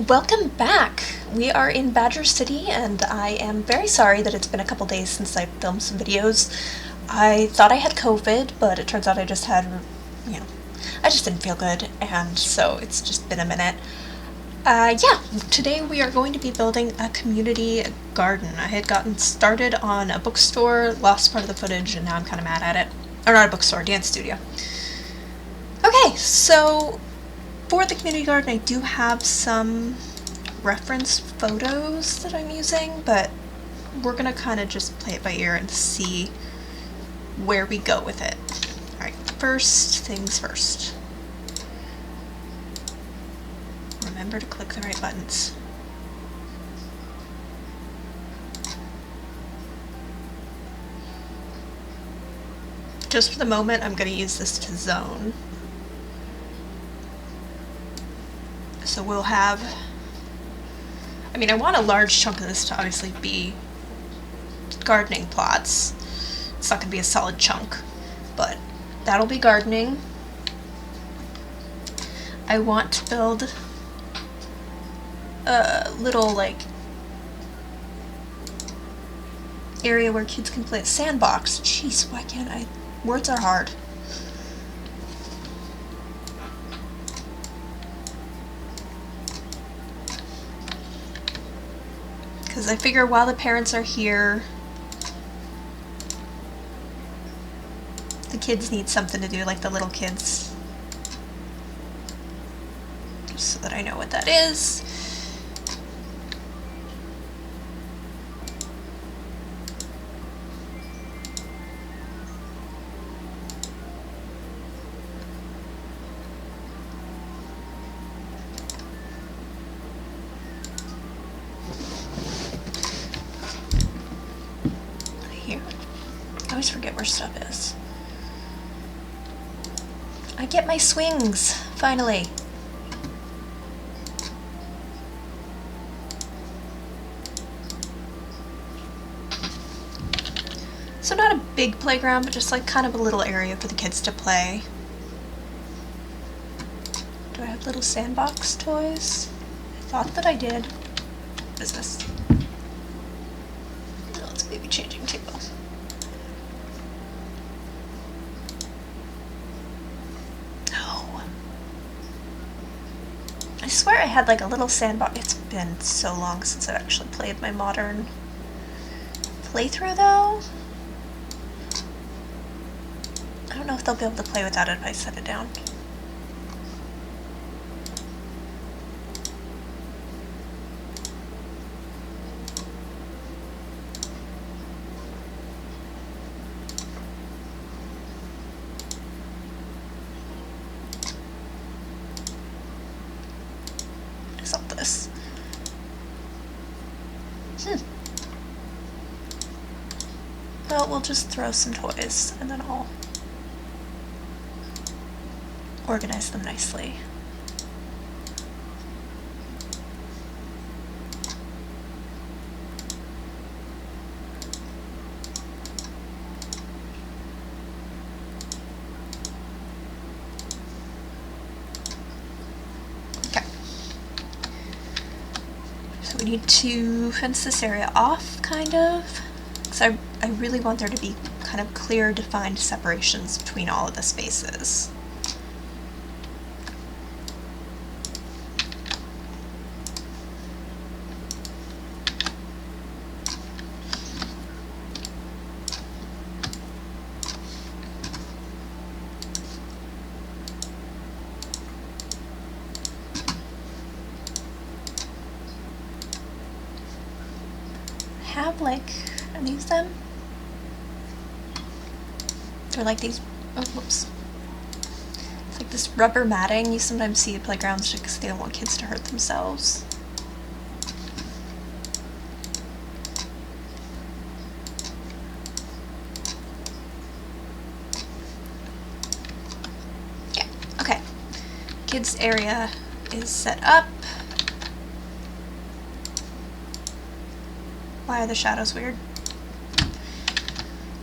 Welcome back! We are in Badger City, and I am very sorry that it's been a couple days since I filmed some videos. I thought I had COVID, but it turns out I just had, I just didn't feel good, and so it's just been a minute. Yeah, today we are going to be building a community garden. I had gotten started on a bookstore, lost part of the footage, and now I'm kind of mad at it. Or not a bookstore, a dance studio. Okay, so for the community garden I do have some reference photos that I'm using, but we're gonna kind of just play it by ear and see where we go with it. Alright, first things first. Remember to click the right buttons. Just for the moment, I'm going to use this to zone. So we'll have, I want a large chunk of this to obviously be gardening plots. It's not going to be a solid chunk, but that'll be gardening. I want to build a little, area where kids can play a sandbox. Jeez, why can't I? Words are hard. Because I figure while the parents are here, the kids need something to do, like the little kids. Just so that I know what that is. I always forget where stuff is. I get my swings, finally. So not a big playground, but just like kind of a little area for the kids to play. Do I have little sandbox toys? I thought that I did. What is this? Oh, it's a baby changing table. I swear I had like a little sandbox. It's been so long since I've actually played my modern playthrough though. I don't know if they'll be able to play without it if I set it down. This. Well, we'll just throw some toys and then I'll organize them nicely. We need to fence this area off, kind of, because I really want there to be kind of clear, defined separations between all of the spaces. Have are these them? They're like these, oh whoops. It's like this rubber matting you sometimes see at playgrounds just because they don't want kids to hurt themselves. Yeah, okay. Kids area is set up. Why are the shadows weird?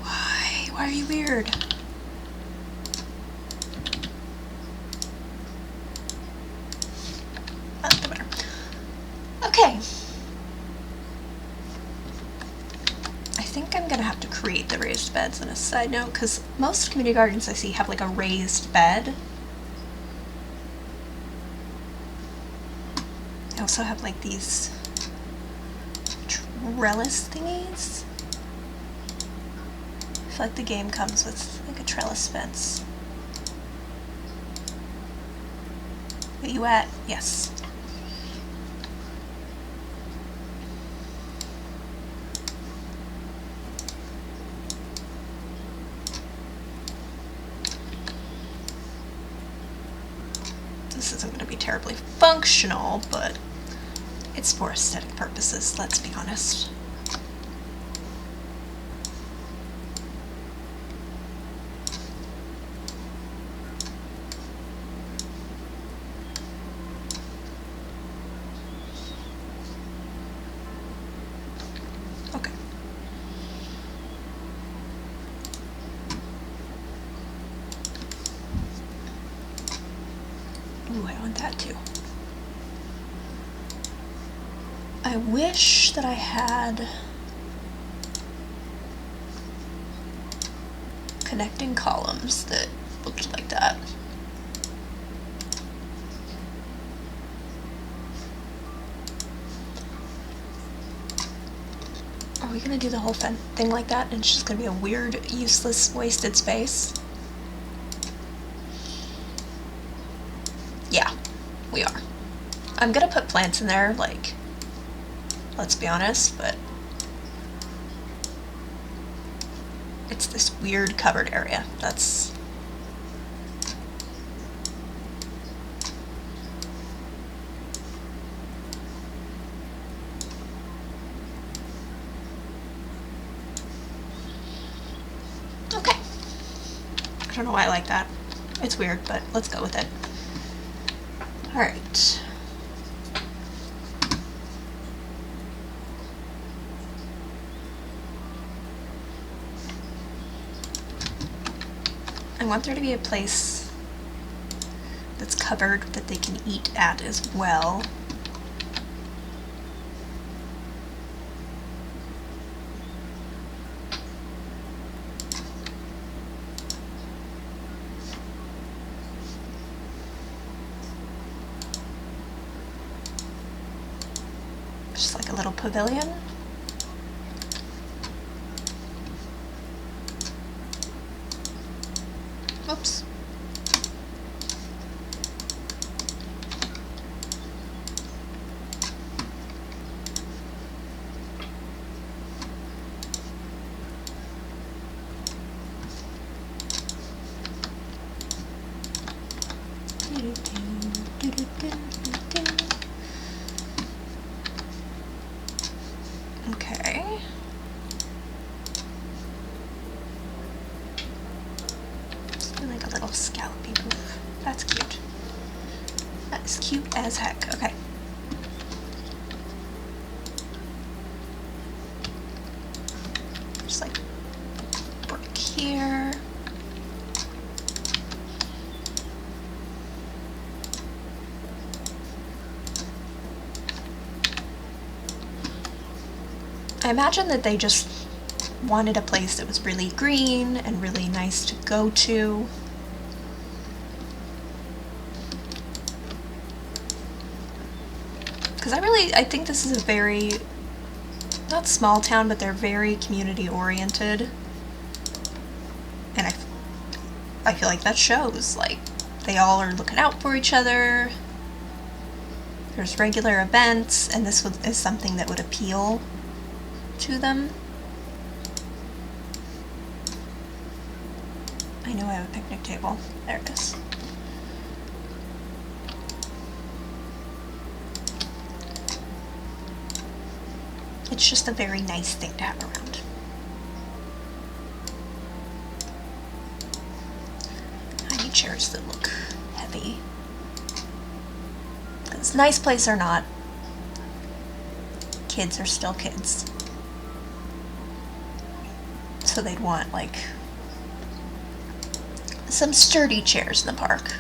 Why? Why are you weird? think I'm gonna have to create the raised beds on a side note, because most community gardens I see have like a raised bed. I also have like these trellis thingies. I feel like the game comes with like a trellis fence. Where you at? Yes. This isn't going to be terribly functional, but it's for aesthetic purposes, let's be honest. Okay. Ooh, I want that too. I wish that I had connecting columns that looked like that. Are we gonna do the whole thing like that and it's just gonna be a weird, useless, wasted space? Yeah, we are. I'm gonna put plants in there, like, let's be honest, but it's this weird covered area. That's... okay. I don't know why I like that. It's weird, but let's go with it. Alright. I want there to be a place that's covered that they can eat at as well. Just like a little pavilion. Oops. Okay. Like a little scallopy roof. That's cute. That is cute as heck. Okay. Just like brick here. I imagine that they just wanted a place that was really green and really nice to go to. Because I think this is a very, not small town, but they're very community oriented. And I feel like that shows. Like, they all are looking out for each other. There's regular events, and this is something that would appeal to them. I know I have a picnic table. There it is. It's just a very nice thing to have around. I need chairs that look heavy. Because nice place or not, kids are still kids. So they'd want, like, some sturdy chairs in the park.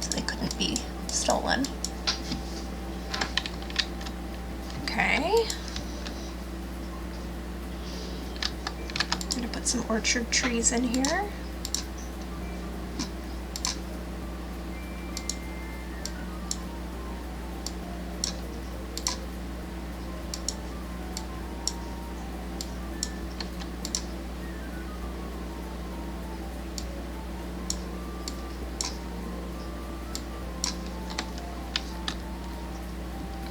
So they couldn't be stolen. Okay. some orchard trees in here.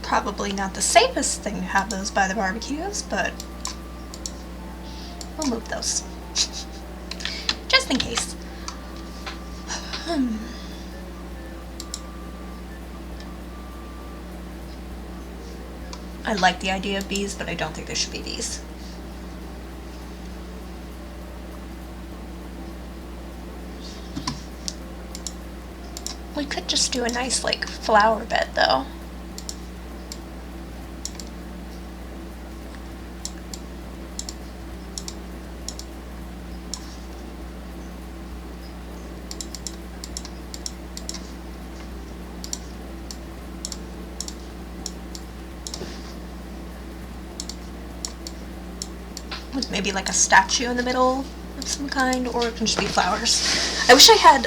Probably not the safest thing to have those by the barbecues, but we'll move those. Just in case. I like the idea of bees, but I don't think there should be bees. We could just do a nice, like, flower bed, though. With maybe like a statue in the middle of some kind, or it can just be flowers. I wish I had,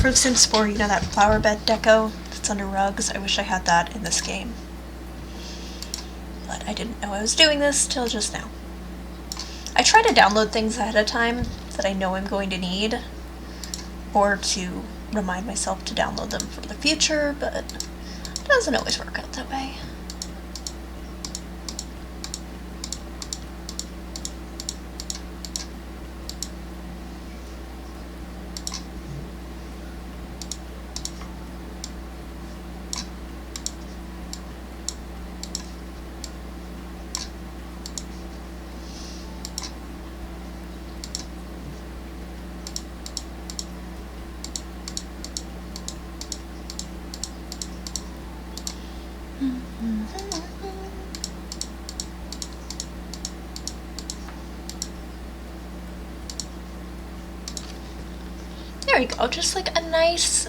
for The Sims 4, you know that flower bed deco that's under rugs? I wish I had that in this game. But I didn't know I was doing this till just now. I try to download things ahead of time that I know I'm going to need, or to remind myself to download them for the future, but it doesn't always work out that way. There we go, just like a nice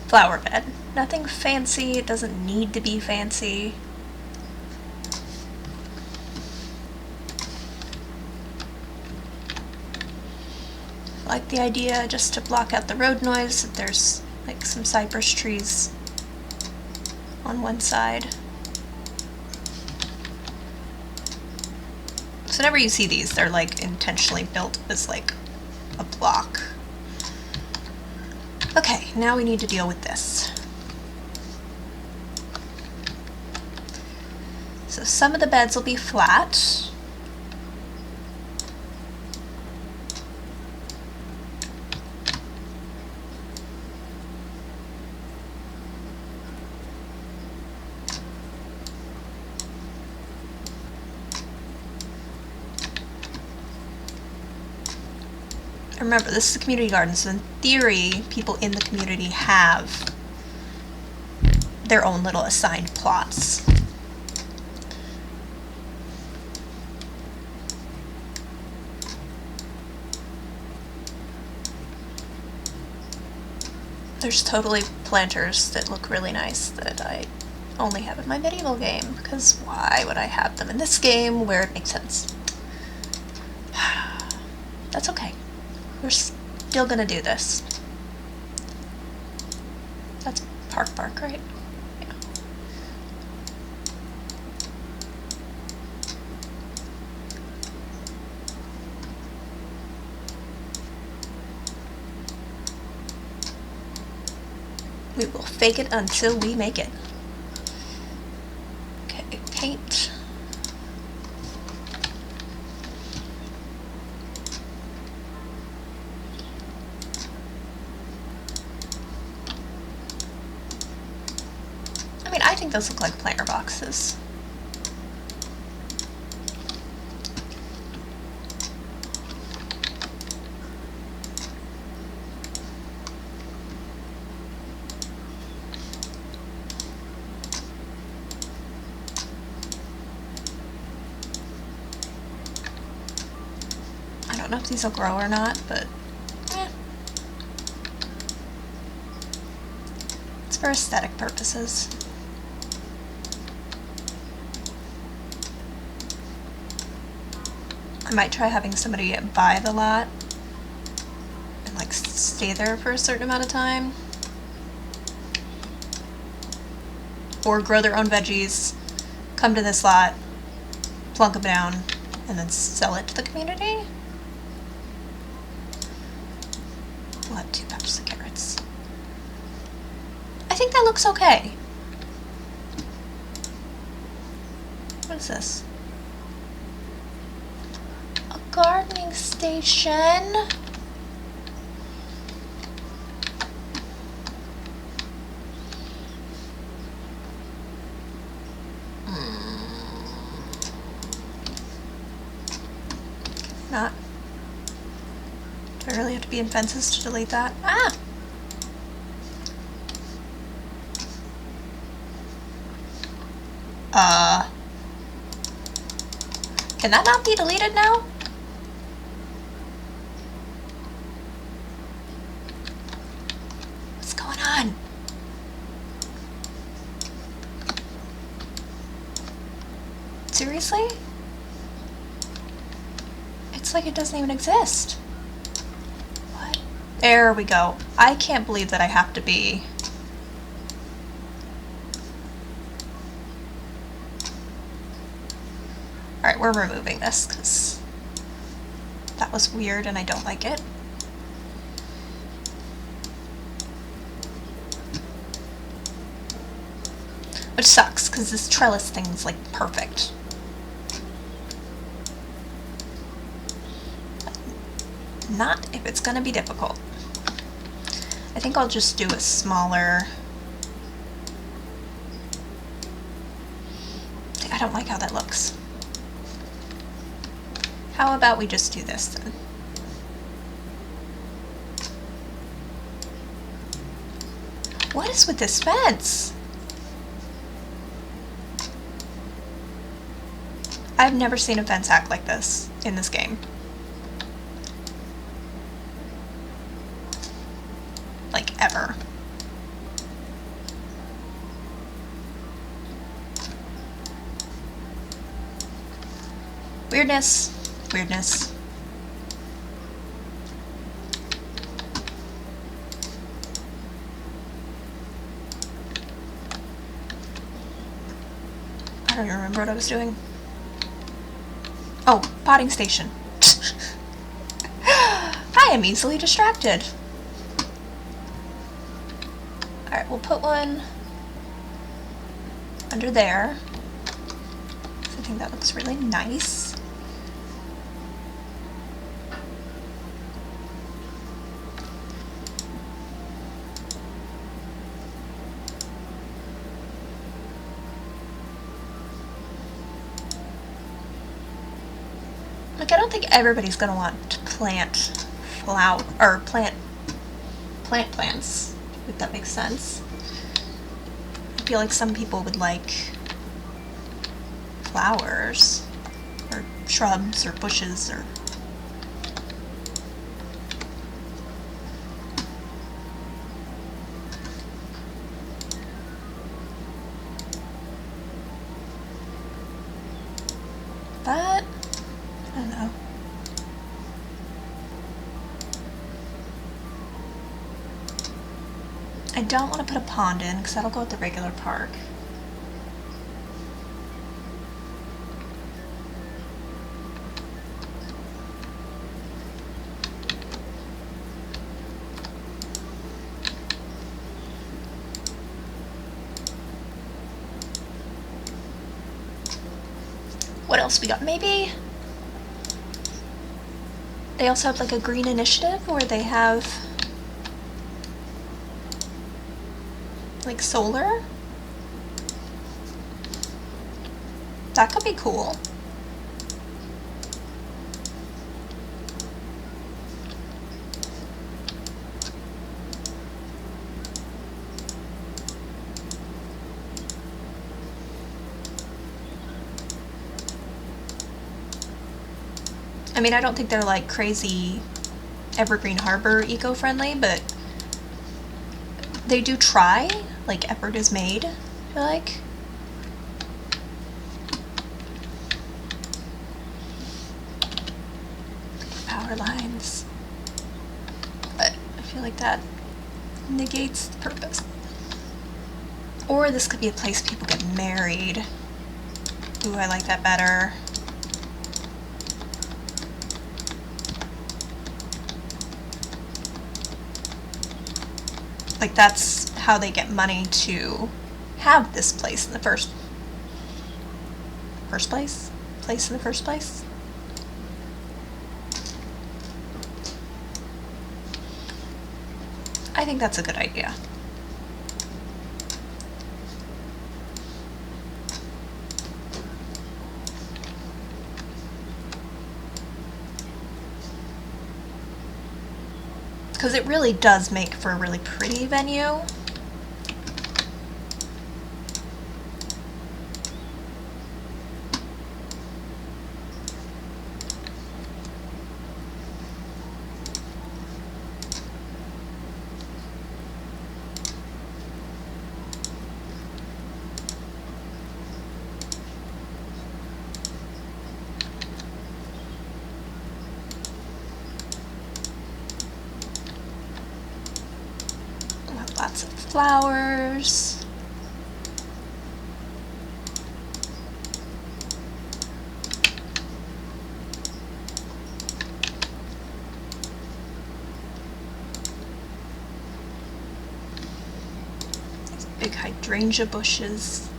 flower bed. Nothing fancy, it doesn't need to be fancy. I like the idea just to block out the road noise that there's like some cypress trees on one side. So whenever you see these, they're like intentionally built as like a block. Okay, now we need to deal with this. So some of the beds will be flat. Remember, this is a community garden, so in theory, people in the community have their own little assigned plots. There's totally planters that look really nice that I only have in my medieval game, because why would I have them in this game where it makes sense? That's okay. We're still gonna do this. That's Park Bark, right? Yeah. We will fake it until we make it. Okay, paint. I think those look like planter boxes. I don't know if these will grow or not, but it's for aesthetic purposes. I might try having somebody buy the lot and like stay there for a certain amount of time. Or grow their own veggies, come to this lot, plunk them down, and then sell it to the community. We'll have 2 patches of carrots. I think that looks okay. What is this? A gardening station. Not. Do I really have to be in fences to delete that? Ah! Can that not be deleted now? What's going on? Seriously? It's like it doesn't even exist. What? There we go. I can't believe that I have to be... Alright, we're removing this because that was weird and I don't like it. Which sucks because this trellis thing's like perfect. Not if it's gonna be difficult. I think I'll just do a smaller... I don't like how that looks. How about we just do this then? What is with this fence? I've never seen a fence act like this in this game. Like, ever. Weirdness. Weirdness. I don't even remember what I was doing. Oh, potting station. I am easily distracted. Alright, we'll put one under there. I think that looks really nice. Like, I don't think everybody's gonna want to plant plants, if that makes sense. I feel like some people would like flowers, or shrubs, or bushes, or... But, I don't know. I don't want to put a pond in, because that'll go with the regular park. What else we got? Maybe they also have like a green initiative where they have like solar. That could be cool. I mean, I don't think they're like crazy Evergreen Harbor eco-friendly, but they do try. Like, effort is made, I feel like. flower lines. But I feel like that negates the purpose. Or this could be a place people get married. Ooh, I like that better. Like, that's how they get money to have this place in the first place? Place in the first place? I think that's a good idea. Because it really does make for a really pretty venue. Lots of flowers. These big hydrangea bushes.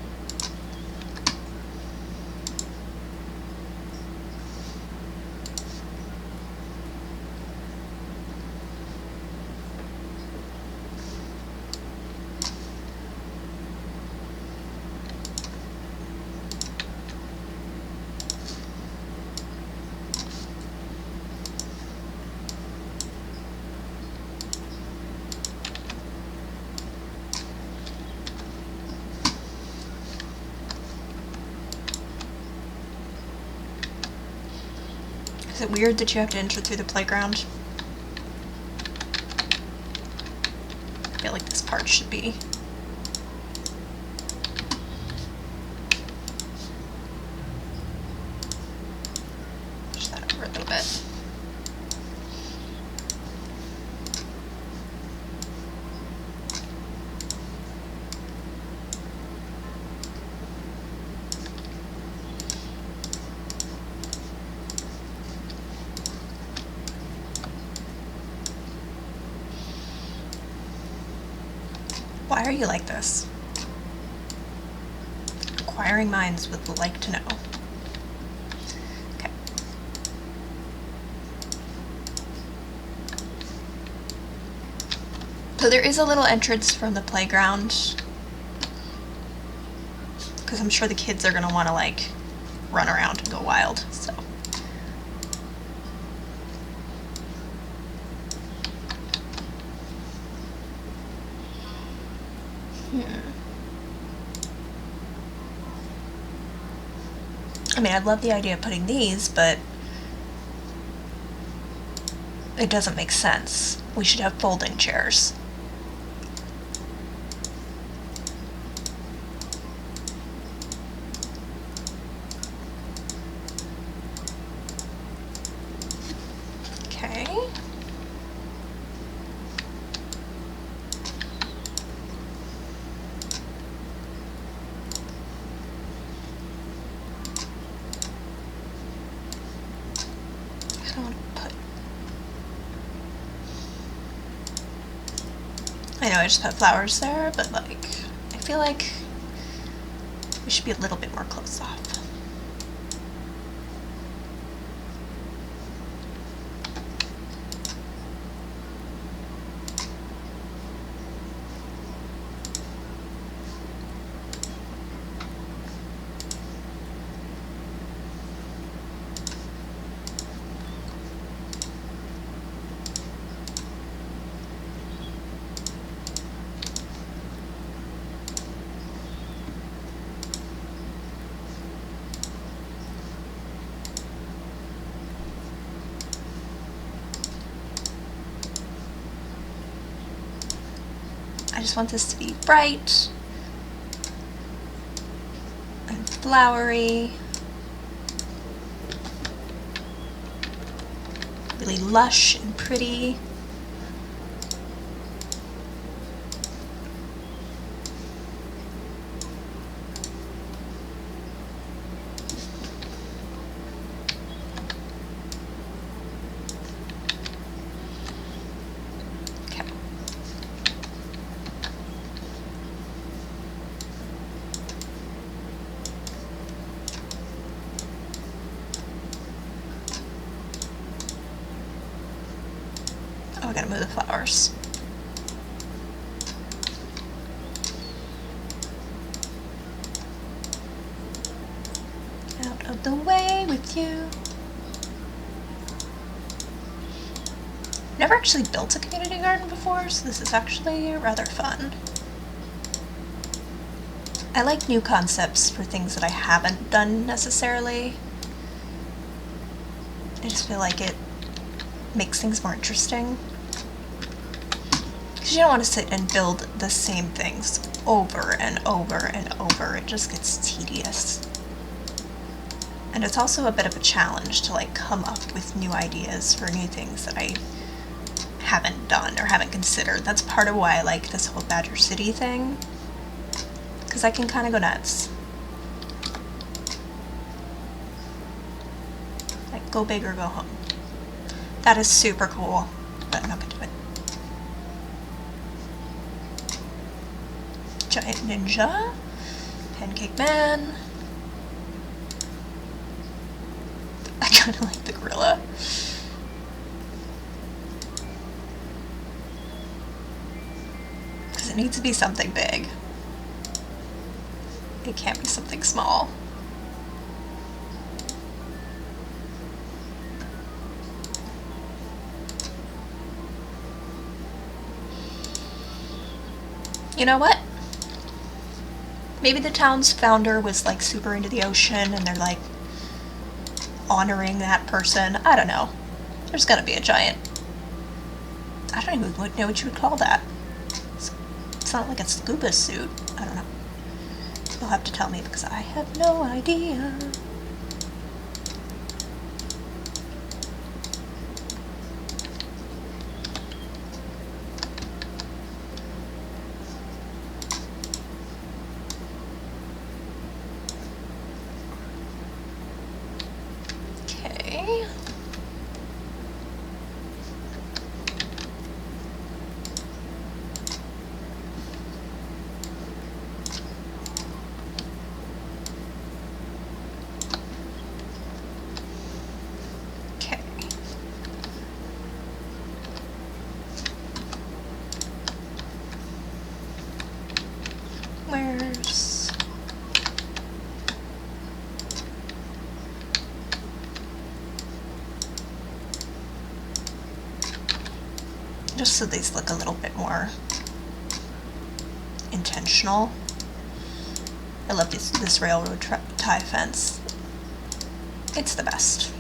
Is it weird that you have to enter through the playground? I feel like this part should be. Push that over a little bit. Why are you like this? Inquiring minds would like to know. Okay. So there is a little entrance from the playground, because I'm sure the kids are going to want to, like, run around and go wild, so. I mean, I love the idea of putting these, but it doesn't make sense. We should have folding chairs. Okay. I know I just put flowers there, but like, I feel like we should be a little bit more close off. I just want this to be bright and flowery. really lush and pretty. Oh, I gotta move the flowers. Out of the way with you. Never actually built a community garden before, so this is actually rather fun. I like new concepts for things that I haven't done necessarily. I just feel like it makes things more interesting. Because you don't want to sit and build the same things over and over and over. It just gets tedious. And it's also a bit of a challenge to like come up with new ideas for new things that I haven't done or haven't considered. That's part of why I like this whole Badger City thing. Because I can kind of go nuts. Like, go big or go home. That is super cool, but I'm not gonna do it. Giant Ninja. Pancake Man. I kind of like the gorilla. Because it needs to be something big. It can't be something small. You know what? Maybe the town's founder was like super into the ocean and they're like honoring that person. I don't know. There's gotta be a giant. I don't even know what you would call that. It's not like a scuba suit. I don't know. You'll have to tell me because I have no idea. Okay. Where's... just so these look a little bit more intentional. I love this railroad tie fence. It's the best.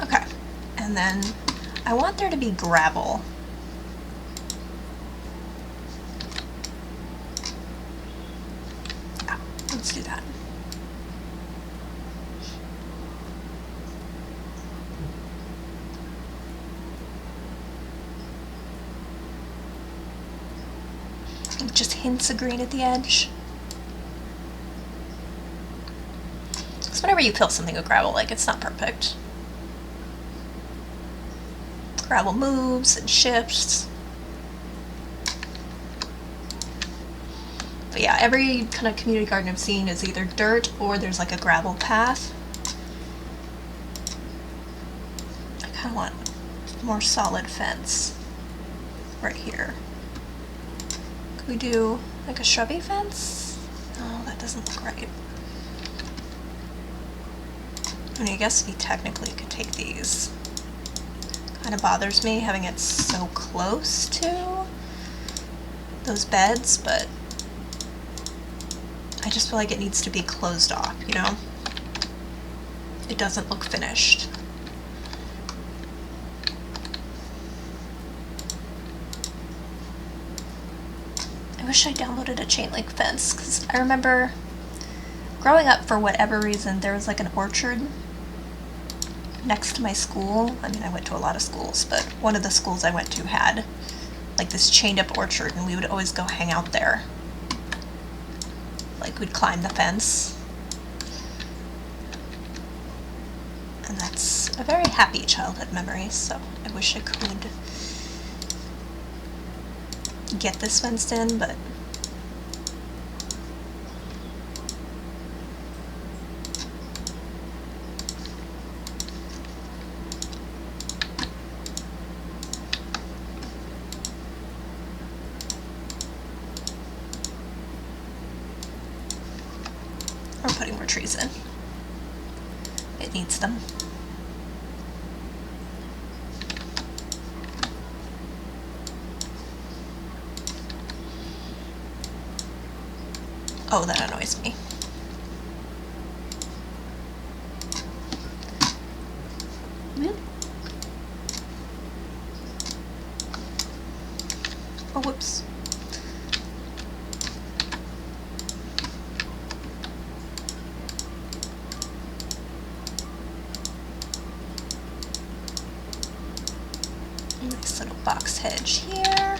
Okay, and then I want there to be gravel. Ah, let's do that. Just hints of green at the edge. Because whenever you fill something with gravel, like, it's not perfect. Gravel moves and shifts. But yeah, every kind of community garden I've seen is either dirt or there's like a gravel path. I kind of want a more solid fence right here. Could we do like a shrubby fence? No, that doesn't look right. I mean, I guess we technically could take these. Kind of bothers me having it so close to those beds, but I just feel like it needs to be closed off, you know? it doesn't look finished. I wish I downloaded a chain link fence, because I remember growing up, for whatever reason, there was like an orchard next to my school. I mean, I went to a lot of schools, but one of the schools I went to had like this chained up orchard, and we would always go hang out there. Like, we'd climb the fence. And that's a very happy childhood memory, so I wish I could get this fenced in, but we're putting more trees in. It needs them. Oh, that annoys me. Oh, whoops. Nice little box hedge here.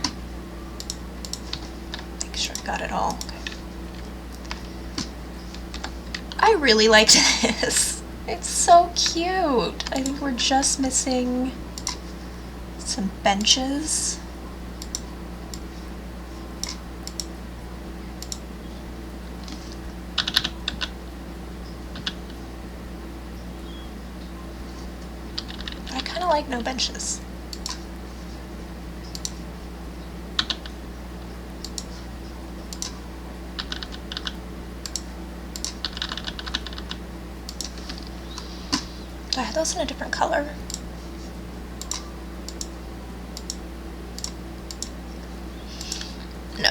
Make sure I got it all. Okay. I really liked this. It's so cute. I think we're just missing some benches. But I kind of like no benches. Do I have those in a different color? No.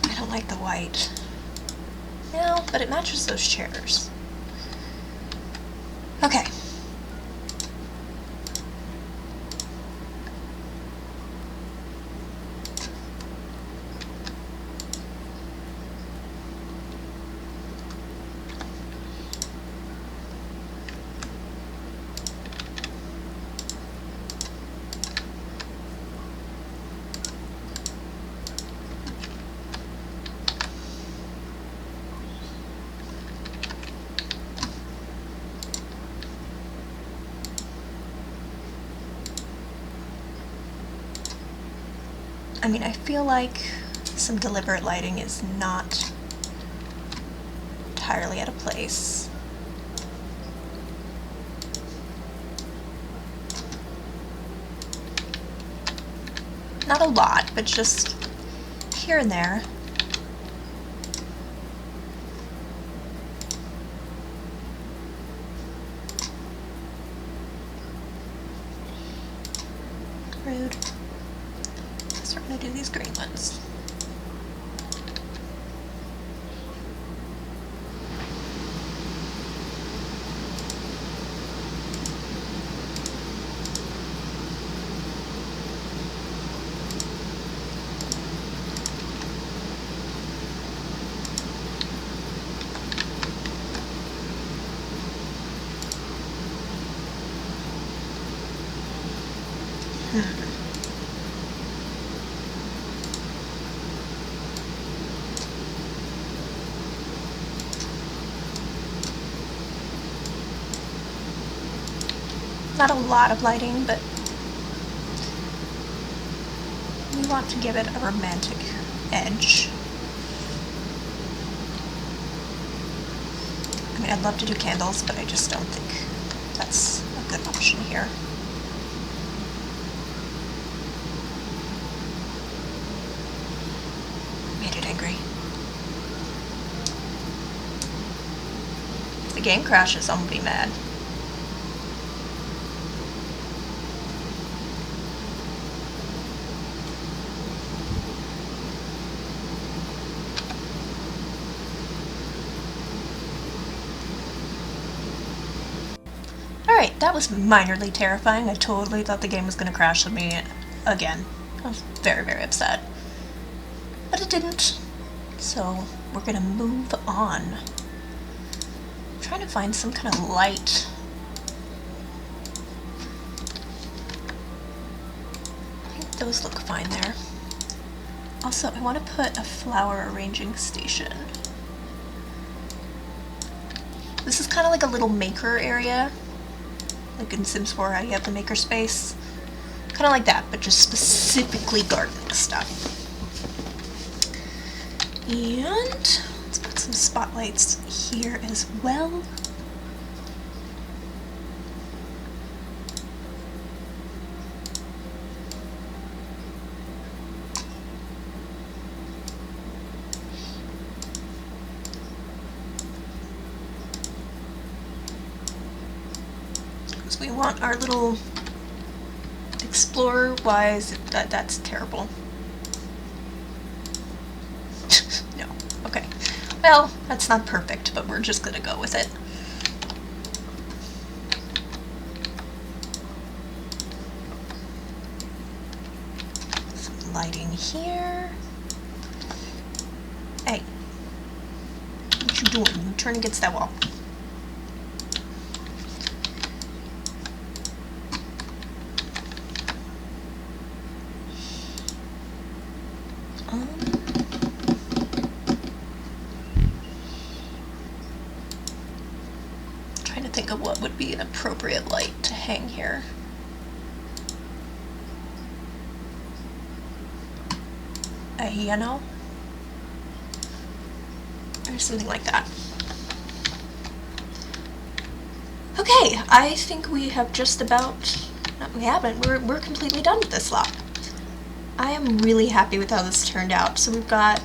I don't like the white. No, but it matches those chairs. Okay. I mean, I feel like some deliberate lighting is not entirely out of place. Not a lot, but just here and there. Rude. So we're going to do these green ones. Not a lot of lighting, but we want to give it a romantic edge. I mean, I'd love to do candles, but I just don't think that's a good option here. Made it angry. If the game crashes, I'm gonna be mad. That was minorly terrifying. I totally thought the game was going to crash on me again. I was very, very upset. But it didn't. So we're going to move on. I'm trying to find some kind of light. I think those look fine there. Also, I want to put a flower arranging station. This is kind of like a little maker area. Like in Sims 4, how you have the maker space. Kind of like that, but just specifically gardening stuff. And let's put some spotlights here as well. We want our little explorer-wise, that's terrible. No, okay. Well, that's not perfect, but we're just gonna go with it. Some lighting here. Hey, what you doing? You turn against that wall. Trying to think of what would be an appropriate light to hang here. You know? Or something like that. Okay, I think we have just about... No, we haven't. We're completely done with this lot. I am really happy with how this turned out. So we've got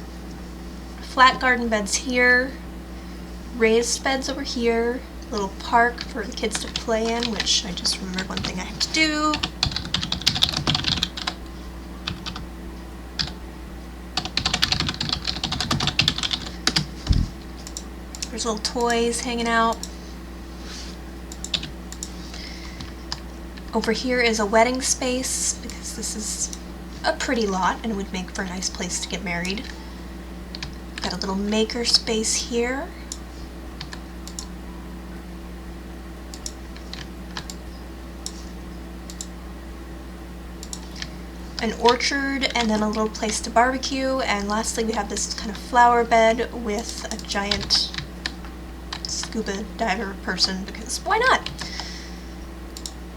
flat garden beds here, raised beds over here, a little park for the kids to play in, which I just remembered one thing I have to do. There's little toys hanging out. Over here is a wedding space, because this is a pretty lot and it would make for a nice place to get married. Got a little maker space here. An orchard and then a little place to barbecue, and lastly we have this kind of flower bed with a giant scuba diver person, because why not?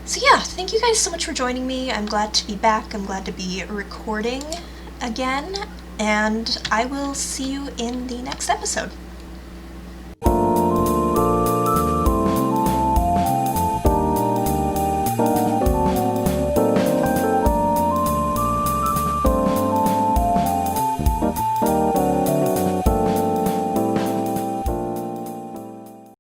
So yeah, thank you guys so much for joining me. I'm glad to be back. I'm glad to be recording again, and I will see you in the next episode.